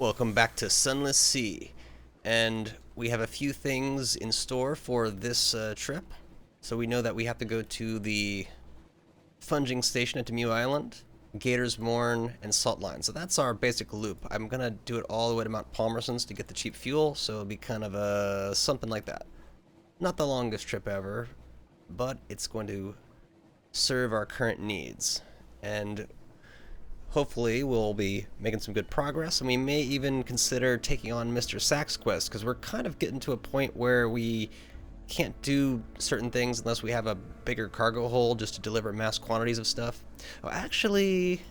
Welcome back to Sunless Sea, and we have a few things in store for this trip. So we know that we have to go to the funging station at Demew Island, Gator's Morn, and Salt Line. So that's our basic loop. I'm gonna do it all the way to Mount Palmerston's to get the cheap fuel, so it'll be kind of something like that. Not the longest trip ever, but it's going to serve our current needs. And hopefully we'll be making some good progress, and we may even consider taking on Mr. Sack's quest, because we're kind of getting to a point where we can't do certain things unless we have a bigger cargo hold just to deliver mass quantities of stuff. Oh, actually,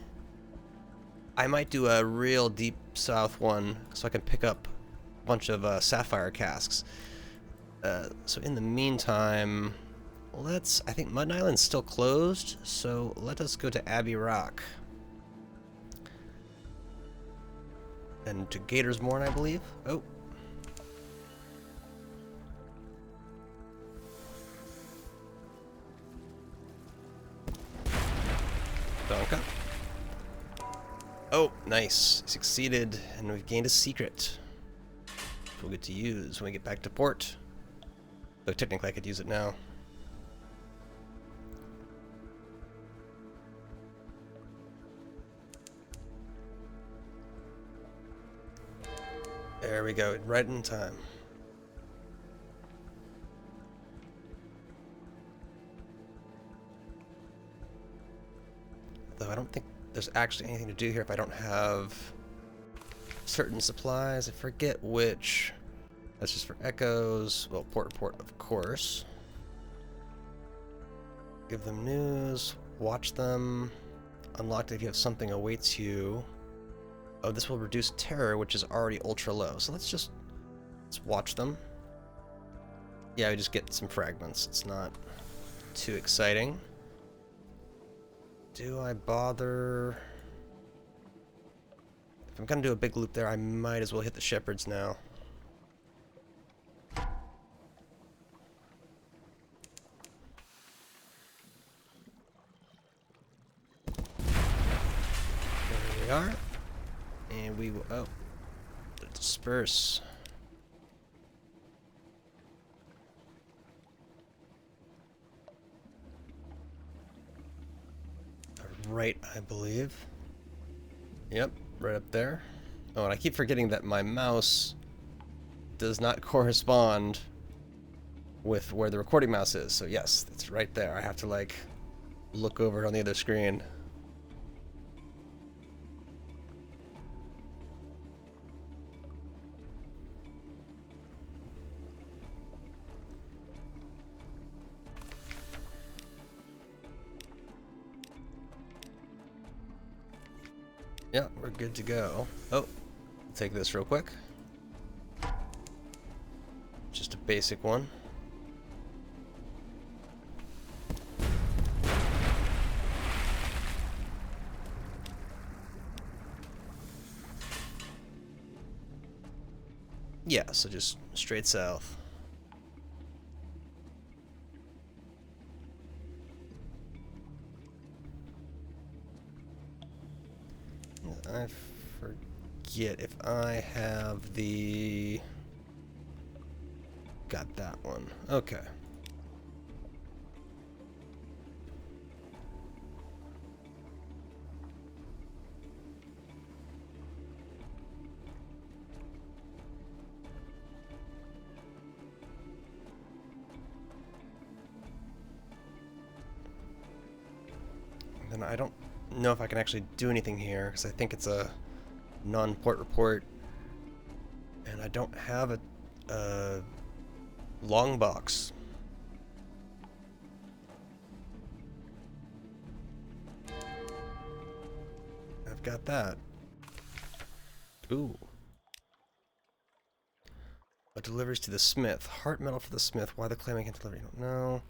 I might do a real deep south one so I can pick up a bunch of sapphire casks. So in the meantime, I think Mud Island's still closed, so let us go to Abbey Rock. And to Gator's Morn, I believe. Oh. Donka. Oh, nice. Succeeded, and we've gained a secret. We'll get to use when we get back to port. Though technically I could use it now. There we go, right in time. Though I don't think there's actually anything to do here if I don't have certain supplies. I forget which. That's just for echoes. Well, port report, of course. Give them news. Watch them. Unlocked if you have something awaits you. Oh, this will reduce terror, which is already ultra low. So let's watch them. Yeah, we just get some fragments. It's not too exciting. Do I bother? If I'm gonna do a big loop there, I might as well hit the shepherds now. There we are. And we will, disperse. Right, I believe. Yep, right up there. Oh, and I keep forgetting that my mouse does not correspond with where the recording mouse is. So yes, it's right there. I have to like look over on the other screen. Yeah, we're good to go. Oh, take this real quick. Just a basic one. Yeah, so just straight south. I forget if I have the... Got that one. Okay. And then I don't know if I can actually do anything here because I think it's a non-port report, and I don't have a long box. I've got that. Ooh. What delivers to the smith? Heart metal for the smith. Why the claimant can't deliver? You don't know.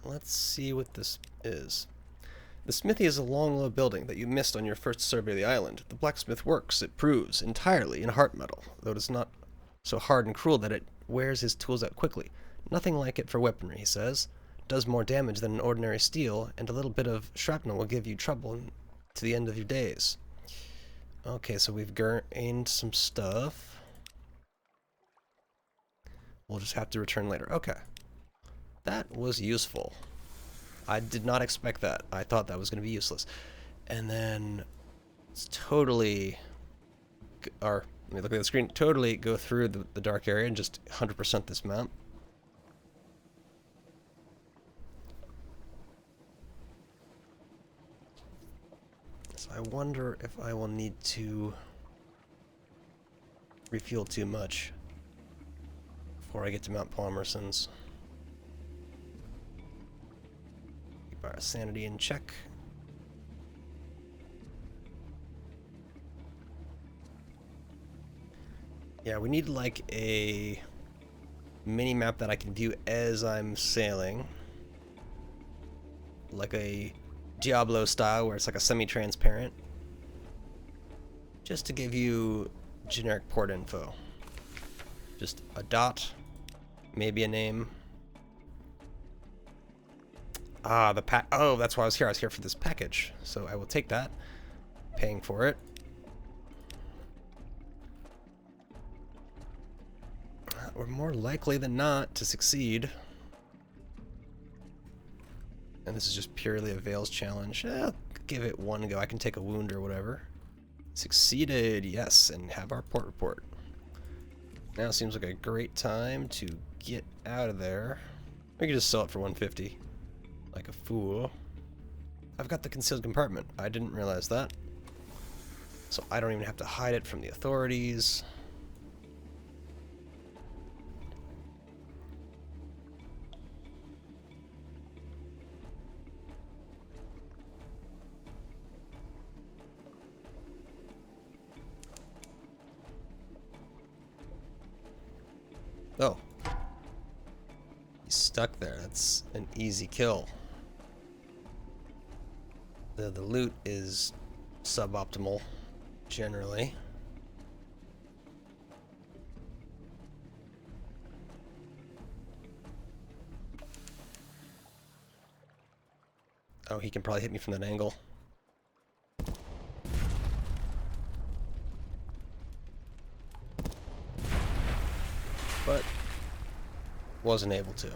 Let's see what this is. The smithy is a long, low building that you missed on your first survey of the island. The blacksmith works, it proves, entirely in heart metal, though it is not so hard and cruel that it wears his tools out quickly. Nothing like it for weaponry, he says. It does more damage than an ordinary steel, and a little bit of shrapnel will give you trouble to the end of your days. Okay, so we've gained some stuff. We'll just have to return later. Okay. That was useful. I did not expect that. I thought that was going to be useless. And then it's totally... Or, let me look at the screen. Totally go through the dark area and just 100% this map. So I wonder if I will need to refuel too much before I get to Mount Palmerston's. Keep our sanity in check. Yeah, we need like a mini map that I can view as I'm sailing. Like a Diablo style where it's like a semi-transparent. Just to give you generic port info. Just a dot, maybe a name. Ah, the pack. Oh, that's why I was here. I was here for this package. So I will take that. Paying for it. We're more likely than not to succeed. And this is just purely a Veils challenge. I'll give it one go. I can take a wound or whatever. Succeeded, yes, and have our port report. Now seems like a great time to get out of there. We can just sell it for 150. Like a fool. I've got the concealed compartment. I didn't realize that. So I don't even have to hide it from the authorities. Oh. He's stuck there. That's an easy kill. The loot is suboptimal, generally. Oh, he can probably hit me from that angle. But wasn't able to.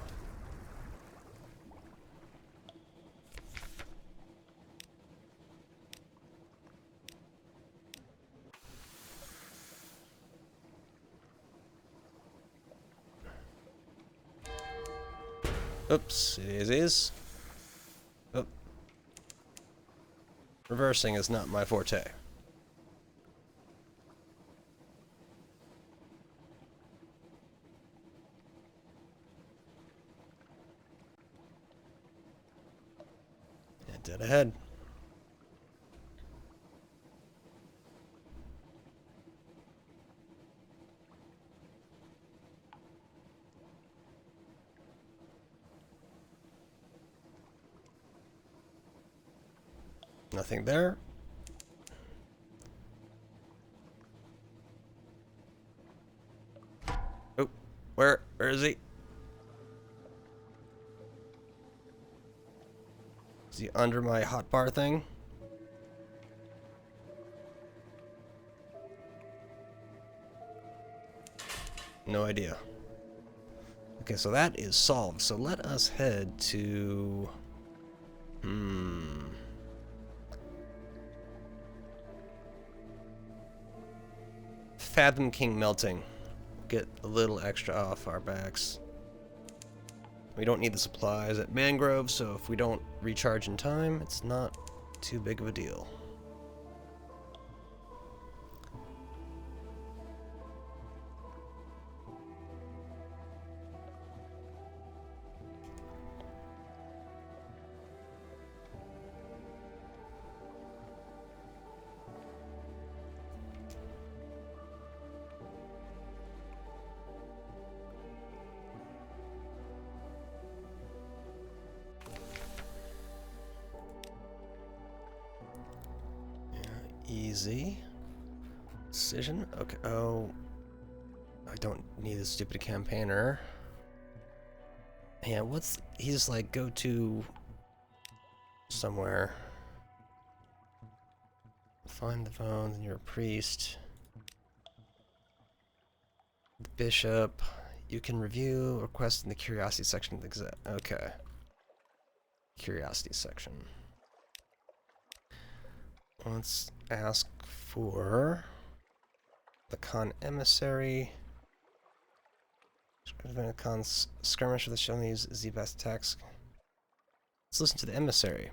Oops, it is. Oh. Reversing is not my forte. Dead ahead. Nothing there. Oh, where is he? Is he under my hotbar thing? No idea. Okay, so that is solved. So let us head to... Fathom King Melting. Get a little extra off our backs. We don't need the supplies at Mangrove, so if we don't recharge in time, it's not too big of a deal. Easy. Decision? Okay. Oh. I don't need a stupid campaigner. Yeah, what's... He's like, go to... somewhere. Find the bones, and you're a priest. The bishop. You can review requests in the curiosity section of the Gazette. Okay. Curiosity section. Let's ask for the Khan emissary. The Khan's skirmish with the Chinese is the best tax. Let's listen to the emissary.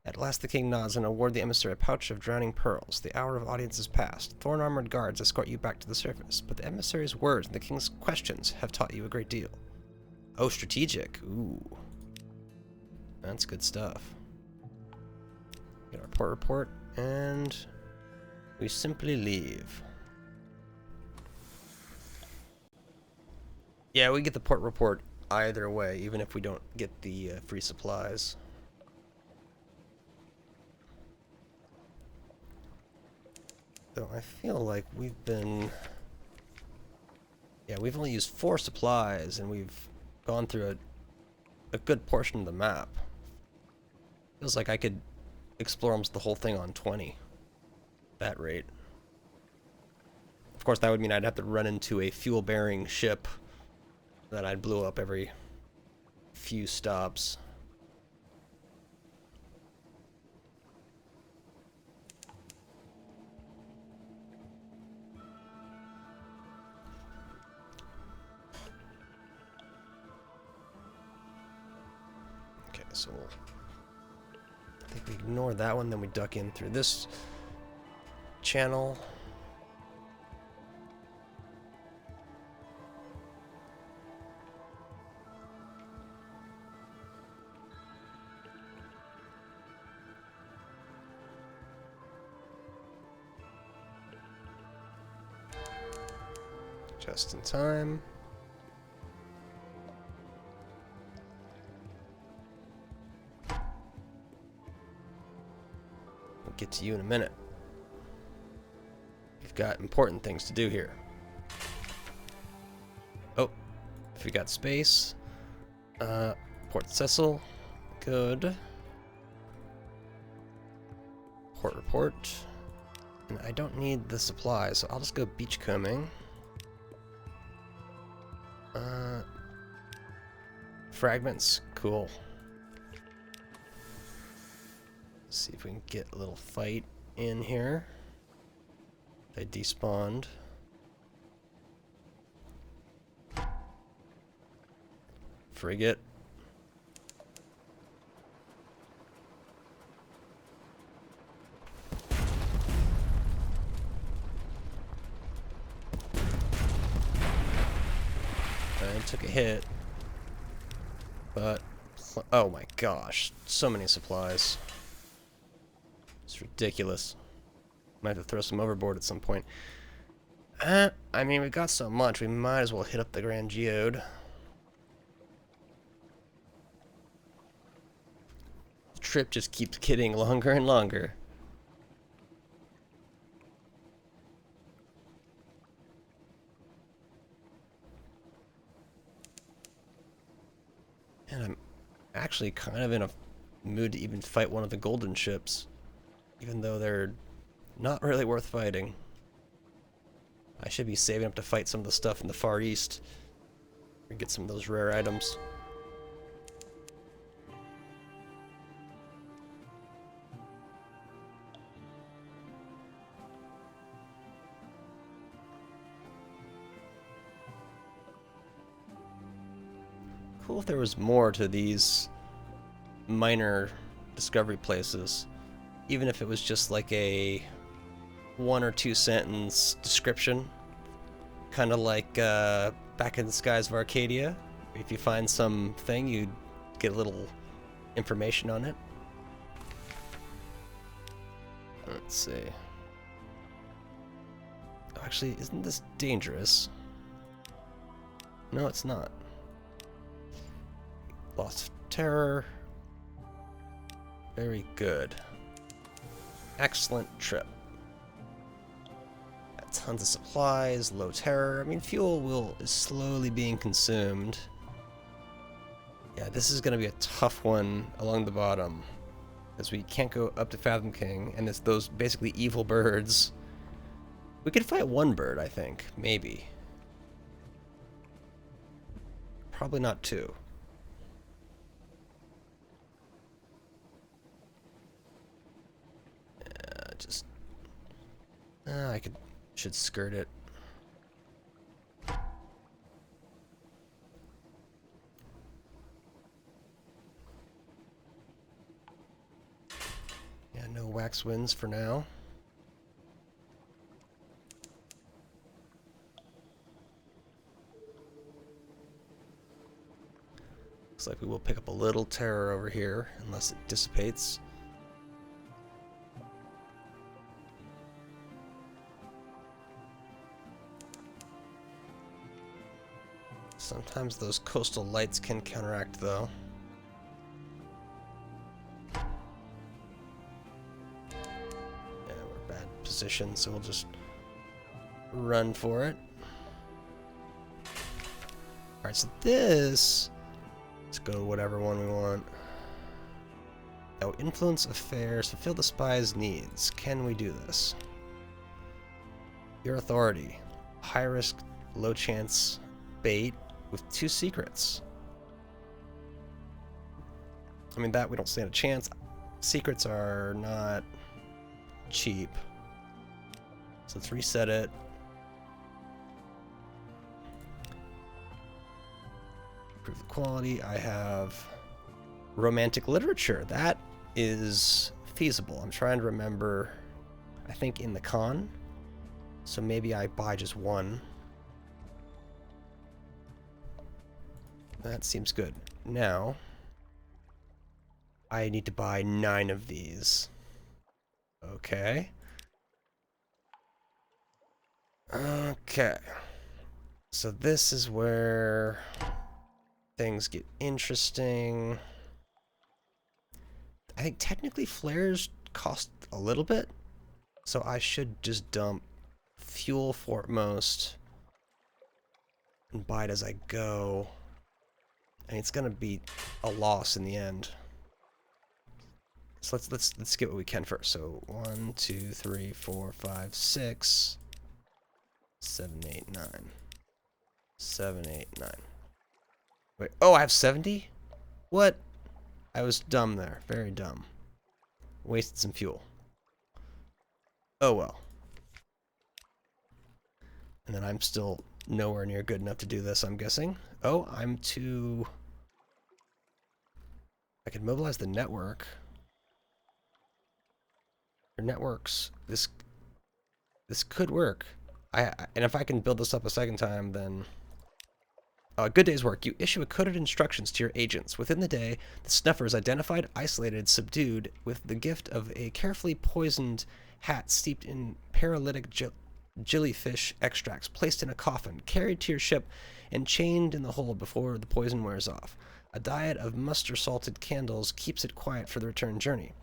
At last the king nods and award the emissary a pouch of drowning pearls. The hour of audience is past. Thorn-armored guards escort you back to the surface, but the emissary's words and the king's questions have taught you a great deal. Oh, strategic. Ooh. That's good stuff. Get our port report, and we simply leave. Yeah, we get the port report either way, even if we don't get the free supplies. Though I feel like we've been... Yeah, we've only used 4 supplies, and we've gone through a good portion of the map. Feels like I could explore almost the whole thing on 20. That rate. Of course, that would mean I'd have to run into a fuel-bearing ship that I'd blow up every few stops. Okay, so I think we ignore that one, then we duck in through this channel. Just in time. We'll get to you in a minute. We've got important things to do here. Oh, if we got space. Port Cecil. Good. Port report. And I don't need the supplies, so I'll just go beachcombing. Fragments, cool. Let's see if we can get a little fight in here. They despawned. Frigate. And took a hit. But, oh my gosh, so many supplies. It's ridiculous. Might have to throw some overboard at some point. I mean, we've got so much, we might as well hit up the Grand Geode. The trip just keeps getting longer and longer. And I'm actually kind of in a mood to even fight one of the golden ships, even though they're not really worth fighting. I should be saving up to fight some of the stuff in the Far East and get some of those rare items. Cool if there was more to these minor discovery places, even if it was just like a 1 or 2 sentence description, kind of like Back in the Skies of Arcadia. If you find something, you get a little information on it. Let's see. Actually, isn't this dangerous? No, it's not. Lost terror. Very good. Excellent trip. Got tons of supplies, low terror. I mean, fuel is slowly being consumed. Yeah, this is going to be a tough one along the bottom. Because we can't go up to Fathom King, and it's those basically evil birds. We could fight one bird, I think. Maybe. Probably not two. I should skirt it. Yeah, no wax winds for now. Looks like we will pick up a little terror over here, unless it dissipates. Sometimes those coastal lights can counteract, though. Yeah, we're bad position, so we'll just run for it. Alright, so this... Let's go to whatever one we want. Oh, influence affairs, fulfill the spy's needs. Can we do this? Your authority. High risk, low chance bait with 2 secrets. I mean, that we don't stand a chance. Secrets are not cheap. So let's reset it. Improve the quality. I have romantic literature. That is feasible. I'm trying to remember, I think in the con. So maybe I buy just one. That seems good. Now, I need to buy 9 of these. Okay. Okay. So this is where things get interesting. I think technically flares cost a little bit, so I should just dump fuel foremost and buy it as I go. And it's gonna be a loss in the end. So let's get what we can first. So 1, 2, 3, 4, 5, 6, 7, 8, 9. 7, 8, 9. Wait, oh, I have 70? What? I was dumb there. Very dumb. Wasted some fuel. Oh well. And then I'm still nowhere near good enough to do this, I'm guessing. Oh, I'm too... I can mobilize the network. Your networks. This could work. And if I can build this up a second time, then... good day's work. You issue a coded instructions to your agents. Within the day, the snuffer is identified, isolated, subdued, with the gift of a carefully poisoned hat steeped in paralytic jellyfish extracts, placed in a coffin, carried to your ship, and chained in the hold before the poison wears off. A diet of mustard-salted candles keeps it quiet for the return journey.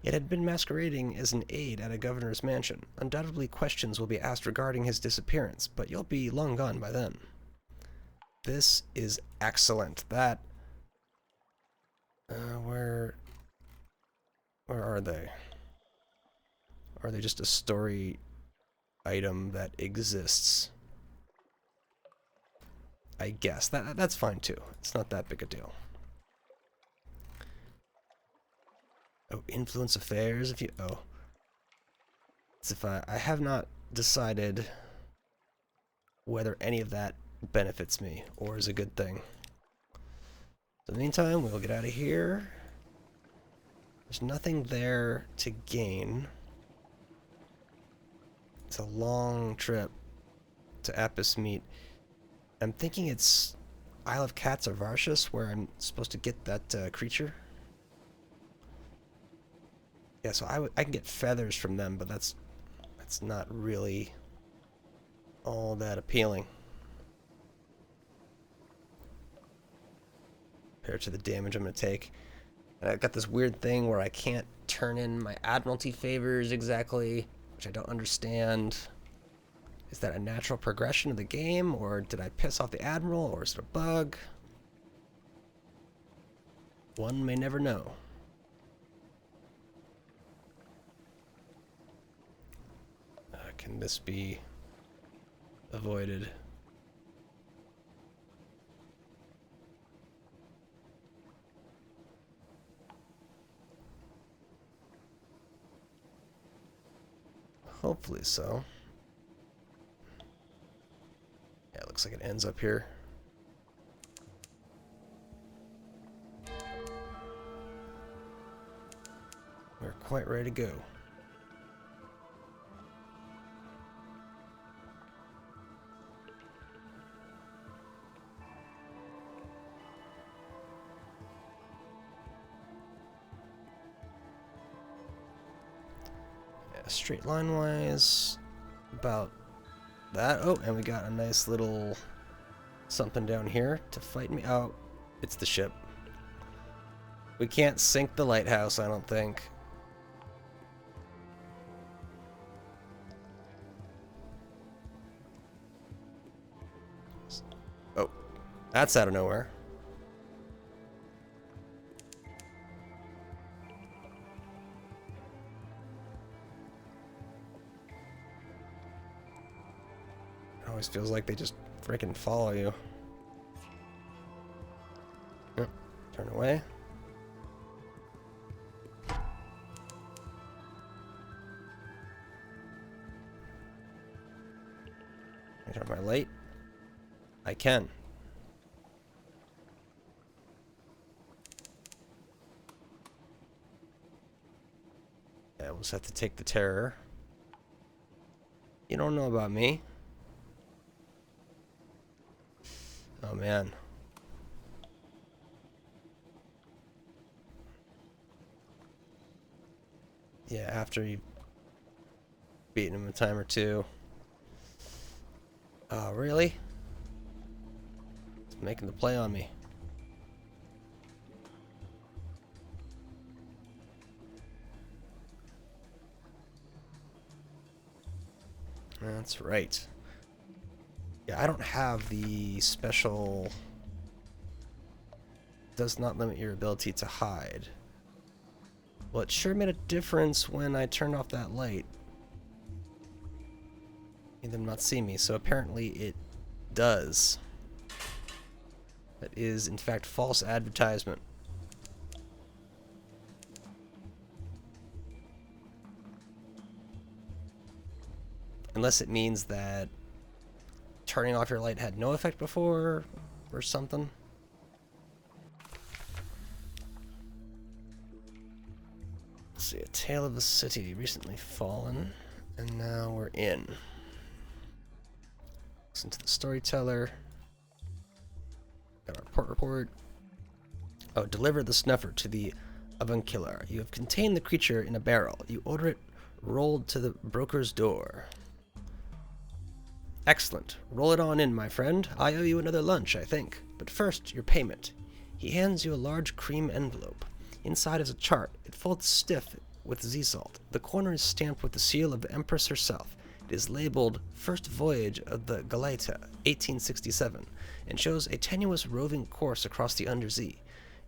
It had been masquerading as an aide at a governor's mansion. Undoubtedly questions will be asked regarding his disappearance, but you'll be long gone by then. This is excellent. That... where are they? Are they just a story item that exists? I guess. That's fine too. It's not that big a deal. Oh, influence affairs if you... Oh. It's if I have not decided whether any of that benefits me or is a good thing. So in the meantime, we'll get out of here. There's nothing there to gain. It's a long trip to Apis Meet. I'm thinking it's Isle of Cats or Varshus where I'm supposed to get that creature. Yeah, so I can get feathers from them, but that's not really all that appealing compared to the damage I'm going to take. And I've got this weird thing where I can't turn in my Admiralty favors exactly, which I don't understand. Is that a natural progression of the game, or did I piss off the Admiral, or is it a bug? One may never know. Can this be avoided? Hopefully so. Yeah, it looks like it ends up here. We're quite ready to go. Yeah, straight line wise, about that. Oh, and we got a nice little something down here to fight me. Oh, it's the ship. We can't sink the lighthouse, I don't think. Oh, that's out of nowhere. It always feels like they just freaking follow you. Yep. Turn away. Can I turn my light? I can. Yeah, we'll just have to take the terror. You don't know about me. Oh man. Yeah, after you've beaten him a time or two. Oh, really? It's making the play on me. That's right. Yeah, I don't have the special... Does not limit your ability to hide. Well, it sure made a difference when I turned off that light. Made them not see me, so apparently it does. That is, in fact, false advertisement. Unless it means that turning off your light had no effect before, or something. Let's see, a tale of a city recently fallen, and now we're in. Listen to the storyteller. Got our port report. Oh, deliver the snuffer to the avuncular. You have contained the creature in a barrel. You order it rolled to the broker's door. Excellent. Roll it on in, my friend. I owe you another lunch, I think. But first, your payment. He hands you a large cream envelope. Inside is a chart. It folds stiff with sea salt. The corner is stamped with the seal of the Empress herself. It is labeled First Voyage of the Galata, 1867, and shows a tenuous roving course across the undersea.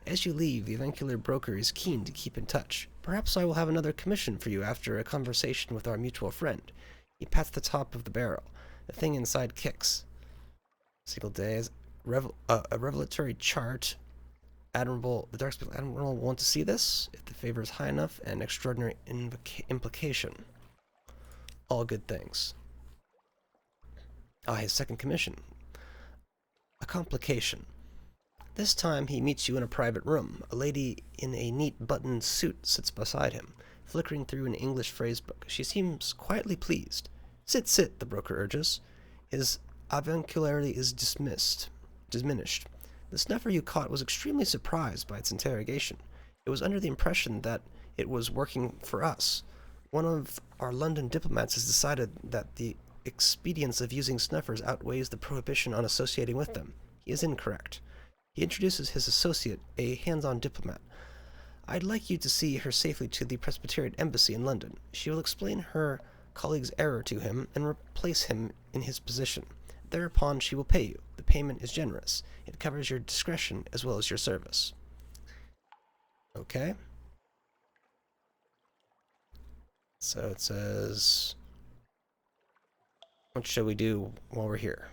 As you leave, the avuncular broker is keen to keep in touch. Perhaps I will have another commission for you after a conversation with our mutual friend. He pats the top of the barrel. The thing inside kicks. Single days. A revelatory chart. Admirable. The Darkspeed Admiral will want to see this if the favor is high enough, and extraordinary implication. All good things. Ah, his second commission. A complication. This time he meets you in a private room. A lady in a neat buttoned suit sits beside him, flickering through an English phrase book. She seems quietly pleased. Sit, sit, the broker urges. His avuncularity is diminished. The snuffer you caught was extremely surprised by its interrogation. It was under the impression that it was working for us. One of our London diplomats has decided that the expedience of using snuffers outweighs the prohibition on associating with them. He is incorrect. He introduces his associate, a hands-on diplomat. I'd like you to see her safely to the Presbyterian Embassy in London. She will explain her colleague's error to him and replace him in his position. Thereupon she will pay you. The payment is generous. It covers your discretion as well as your service. Okay. So it says What shall we do while we're here?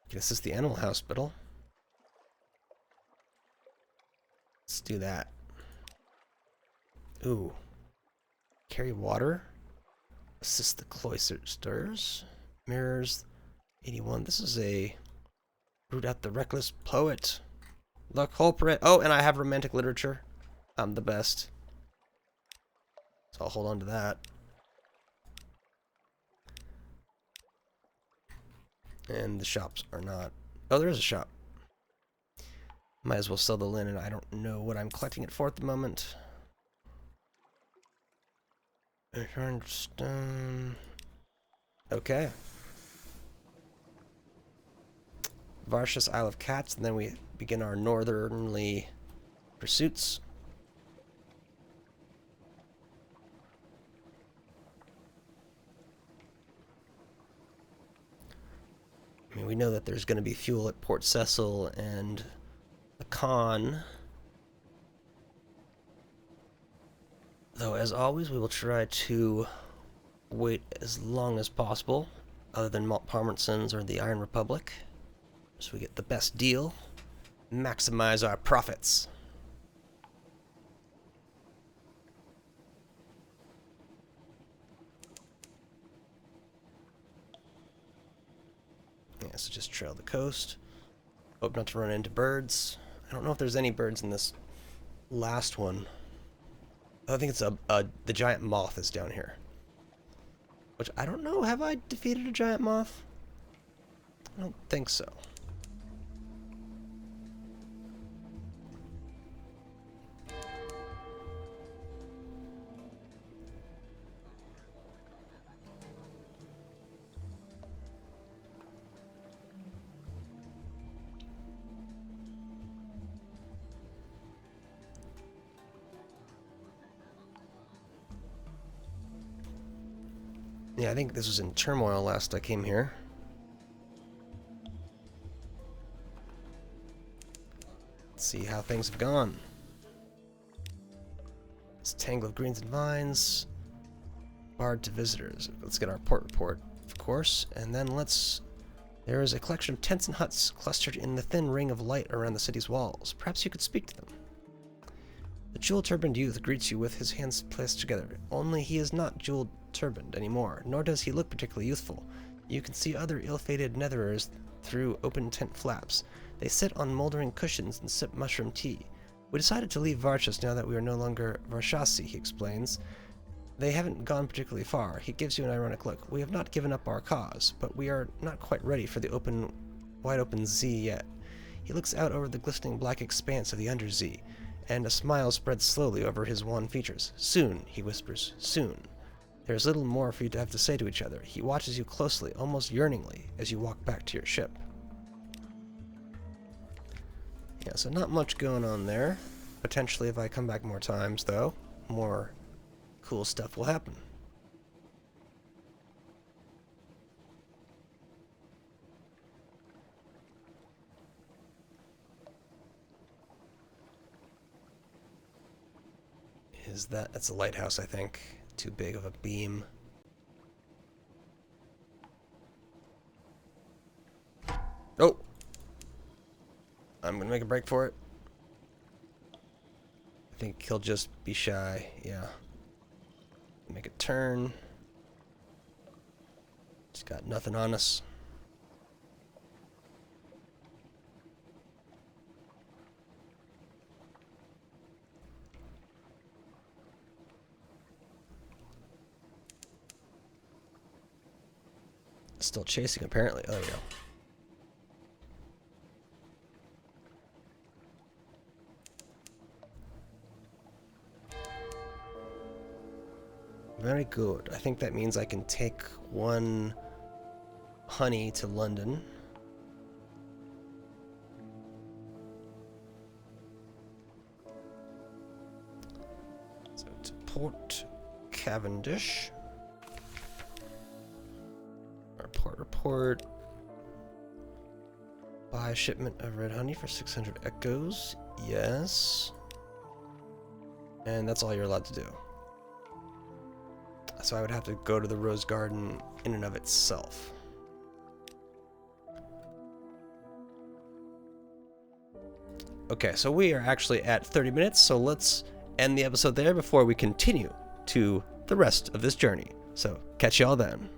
We can assist the animal hospital. Let's do that. Ooh. Carry water. Assist the cloisters. Mirrors. 81. This is a... Root out the reckless poet. The culprit. Oh, and I have romantic literature. I'm the best. So I'll hold on to that. And the shops are not... Oh, there is a shop. Might as well sell the linen. I don't know what I'm collecting it for at the moment. Okay. Varsha's Isle of Cats, and then we begin our northerly pursuits. I mean, we know that there's going to be fuel at Port Cecil and the Con. Though, as always, we will try to wait as long as possible, other than Malt Palmertson's or the Iron Republic, so we get the best deal, maximize our profits. Yeah, so just trail the coast. Hope not to run into birds. I don't know if there's any birds in this last one. I think it's the giant moth is down here. Which, I don't know, have I defeated a giant moth? I don't think so. Yeah, I think this was in turmoil last I came here. Let's see how things have gone. It's tangle of greens and vines. Barred to visitors. Let's get our port report, of course. And then there is a collection of tents and huts clustered in the thin ring of light around the city's walls. Perhaps you could speak to them. The jewel-turbaned youth greets you with his hands placed together. Only he is not jewel-turbaned anymore, nor does he look particularly youthful. You can see other ill-fated netherers through open tent flaps. They sit on moldering cushions and sip mushroom tea. We decided to leave Varchas now that we are no longer Varshasi, he explains. They haven't gone particularly far. He gives you an ironic look. We have not given up our cause, but we are not quite ready for the wide open Z yet. He looks out over the glistening black expanse of the under Z, and a smile spreads slowly over his wan features. Soon, he whispers, soon. There is little more for you to have to say to each other. He watches you closely, almost yearningly, as you walk back to your ship. Yeah, so not much going on there. Potentially, if I come back more times, though, more cool stuff will happen. That's a lighthouse, I think. Too big of a beam. Oh! I'm gonna make a break for it. I think he'll just be shy, yeah. Make a turn. He's got nothing on us. Still chasing, apparently. Oh, there we go. Very good. I think that means I can take one honey to London. So to Port Cavendish. Our port report. Buy a shipment of red honey for 600 echoes. Yes. And that's all you're allowed to do. So I would have to go to the rose garden in and of itself. Okay, so we are actually at 30 minutes, so let's end the episode there before we continue to the rest of this journey. So catch y'all then.